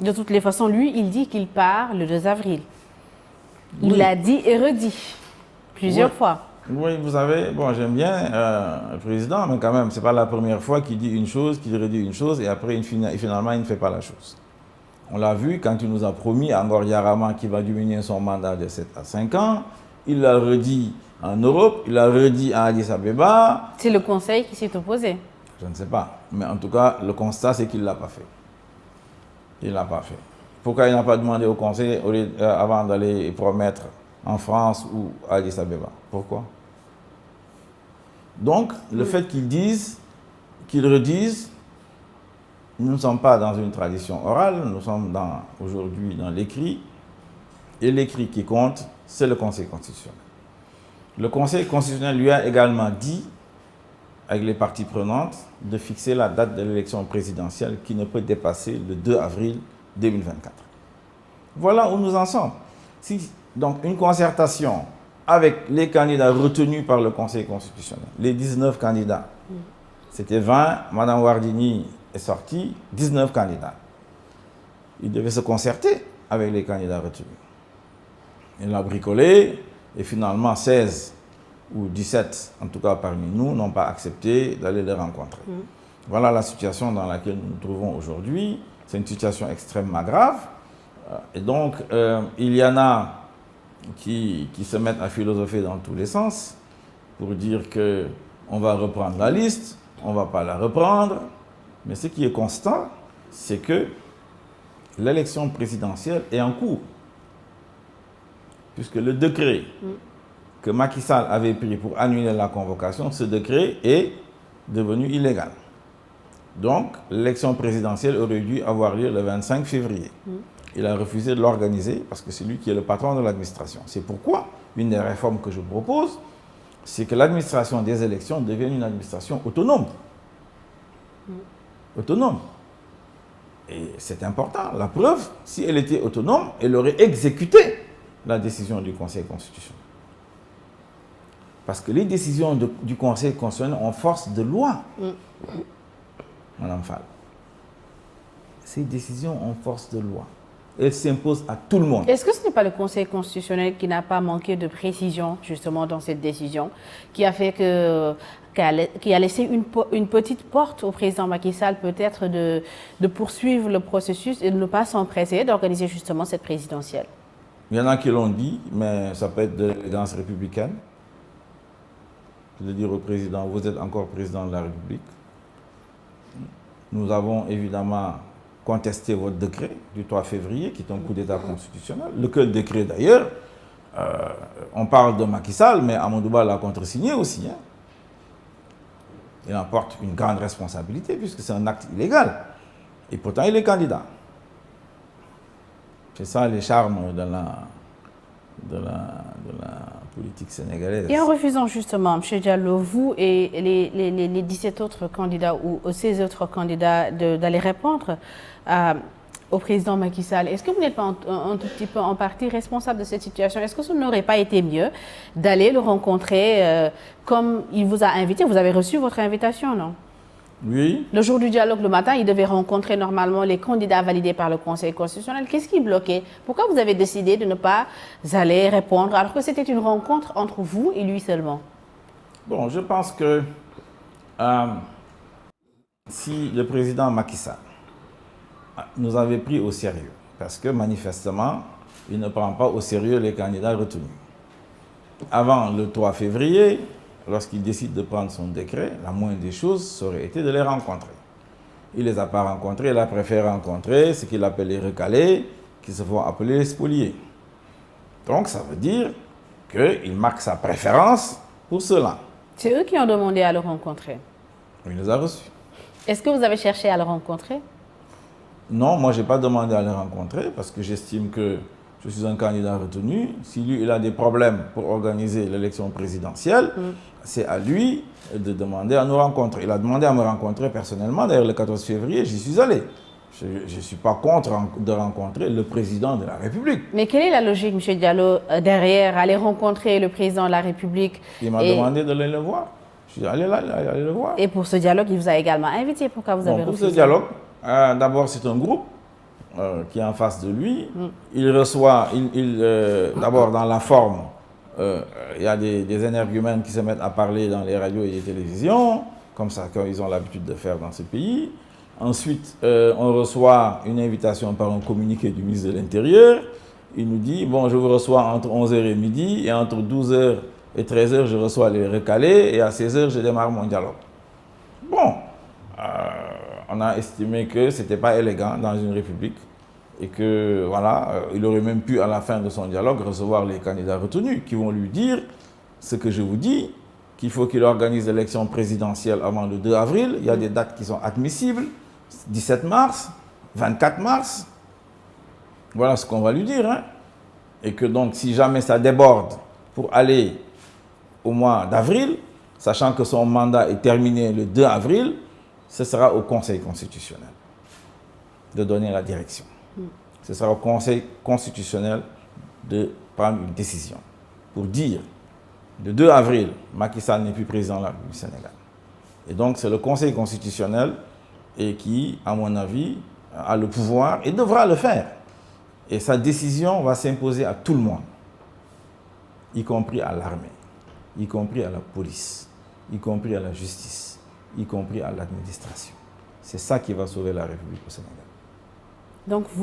De toutes les façons, lui, il dit qu'il part le 2 avril. Il l'a dit et redit plusieurs fois. Oui, vous savez, bon, j'aime bien le président, mais quand même, ce n'est pas la première fois qu'il dit une chose, qu'il redit une chose, et après, finalement, il ne fait pas la chose. On l'a vu quand il nous a promis à Ngor Yarama qu'il va diminuer son mandat de 7 à 5 ans. Il l'a redit en Europe, il l'a redit à Addis Abeba. C'est le Conseil qui s'est opposé. Je ne sais pas. Mais en tout cas, le constat, c'est qu'il ne l'a pas fait. Il ne l'a pas fait. Pourquoi il n'a pas demandé au Conseil avant d'aller promettre en France ou à Addis Abeba? Pourquoi? Donc, le fait qu'ils disent, qu'ils redisent, nous ne sommes pas dans une tradition orale, nous sommes aujourd'hui dans l'écrit. Et l'écrit qui compte, c'est le Conseil constitutionnel. Le Conseil constitutionnel lui a également dit, avec les parties prenantes, de fixer la date de l'élection présidentielle qui ne peut dépasser le 2 avril 2024. Voilà où nous en sommes. Donc une concertation avec les candidats retenus par le Conseil constitutionnel, les 19 candidats, c'était 20, Mme Wardini est sortie, 19 candidats. Il devait se concerter avec les candidats retenus. Il a bricolé et finalement 16 ou 17, en tout cas parmi nous, n'ont pas accepté d'aller les rencontrer. Voilà la situation dans laquelle nous nous trouvons aujourd'hui. C'est une situation extrêmement grave. Et donc, il y en a qui se mettent à philosopher dans tous les sens pour dire qu'on va reprendre la liste, on ne va pas la reprendre. Mais ce qui est constant, c'est que l'élection présidentielle est en cours. Puisque le décret que Macky Sall avait pris pour annuler la convocation, ce décret est devenu illégal. Donc, l'élection présidentielle aurait dû avoir lieu le 25 février. Il a refusé de l'organiser parce que c'est lui qui est le patron de l'administration. C'est pourquoi, une des réformes que je propose, c'est que l'administration des élections devienne une administration autonome. Autonome. Et c'est important. La preuve, si elle était autonome, elle aurait exécuté la décision du Conseil constitutionnel. Parce que les décisions du Conseil constitutionnel ont force de loi. Madame Fall. Ces décisions ont force de loi. Elles s'imposent à tout le monde. Est-ce que ce n'est pas le Conseil constitutionnel qui n'a pas manqué de précision, justement, dans cette décision, qui a fait qui a laissé une petite porte au président Macky Sall, peut-être, de poursuivre le processus et de ne pas s'empresser d'organiser justement cette présidentielle? Il y en a qui l'ont dit, mais ça peut être de l'élégance républicaine. De dire au président, vous êtes encore président de la République. Nous avons évidemment contesté votre décret du 3 février, qui est un coup d'État constitutionnel. Lequel décret d'ailleurs, on parle de Macky Sall, mais Amadouba l'a contresigné aussi. Hein. Il en porte une grande responsabilité, puisque c'est un acte illégal. Et pourtant, il est candidat. C'est ça les charmes de la politique sénégalaise. Et en refusant justement, M. Diallo, vous et les 17 autres candidats ou 16 autres candidats d'aller répondre au président Macky Sall, est-ce que vous n'êtes pas un tout petit peu en partie responsable de cette situation? Est-ce que ce n'aurait pas été mieux d'aller le rencontrer comme il vous a invité? Vous avez reçu votre invitation, non? Oui. Le jour du dialogue, le matin, il devait rencontrer normalement les candidats validés par le Conseil constitutionnel. Qu'est-ce qui bloquait? Pourquoi vous avez décidé de ne pas aller répondre alors que c'était une rencontre entre vous et lui seulement? Bon, je pense que si le président Macky Sall nous avait pris au sérieux, parce que manifestement, il ne prend pas au sérieux les candidats retenus. Avant le 3 février, lorsqu'il décide de prendre son décret, la moindre des choses, ça aurait été de les rencontrer. Il ne les a pas rencontrés, il a préféré rencontrer ce qu'il appelle les recalés, qui se font appeler les spoliés. Donc ça veut dire qu'il marque sa préférence pour cela. C'est eux qui ont demandé à le rencontrer. Il les a reçus. Est-ce que vous avez cherché à le rencontrer? Non, moi je n'ai pas demandé à le rencontrer parce que j'estime que je suis un candidat retenu. Si lui, il a des problèmes pour organiser l'élection présidentielle, c'est à lui de demander à nous rencontrer. Il a demandé à me rencontrer personnellement. D'ailleurs, le 14 février, j'y suis allé. Je ne suis pas contre de rencontrer le président de la République. Mais quelle est la logique, M. Diallo, derrière aller rencontrer le président de la République? Il m'a demandé d'aller le voir. Je suis allé là, aller le voir. Et pour ce dialogue, il vous a également invité. Pourquoi vous avez refusé? Pour ce dialogue, d'abord, c'est un groupe. qui est en face de lui. Il reçoit, d'abord dans la forme, il y a des énergumènes qui se mettent à parler dans les radios et les télévisions, comme ça, comme ils ont l'habitude de faire dans ce pays. Ensuite, on reçoit une invitation par un communiqué du ministre de l'Intérieur. Il nous dit, bon, je vous reçois entre 11h et midi, et entre 12h et 13h, je reçois les recalés, et à 16h, je démarre mon dialogue. Bon, on a estimé que ce n'était pas élégant dans une république, et que, voilà, il aurait même pu, à la fin de son dialogue, recevoir les candidats retenus, qui vont lui dire ce que je vous dis, qu'il faut qu'il organise l'élection présidentielle avant le 2 avril. Il y a des dates qui sont admissibles. 17 mars, 24 mars. Voilà ce qu'on va lui dire. Hein. Et que donc, si jamais ça déborde pour aller au mois d'avril, sachant que son mandat est terminé le 2 avril, ce sera au Conseil constitutionnel de donner la direction. Ce sera au Conseil constitutionnel de prendre une décision pour dire le 2 avril, Macky Sall n'est plus président de la République du Sénégal. Et donc, c'est le Conseil constitutionnel qui, à mon avis, a le pouvoir et devra le faire. Et sa décision va s'imposer à tout le monde, y compris à l'armée, y compris à la police, y compris à la justice, y compris à l'administration. C'est ça qui va sauver la République au Sénégal. Donc,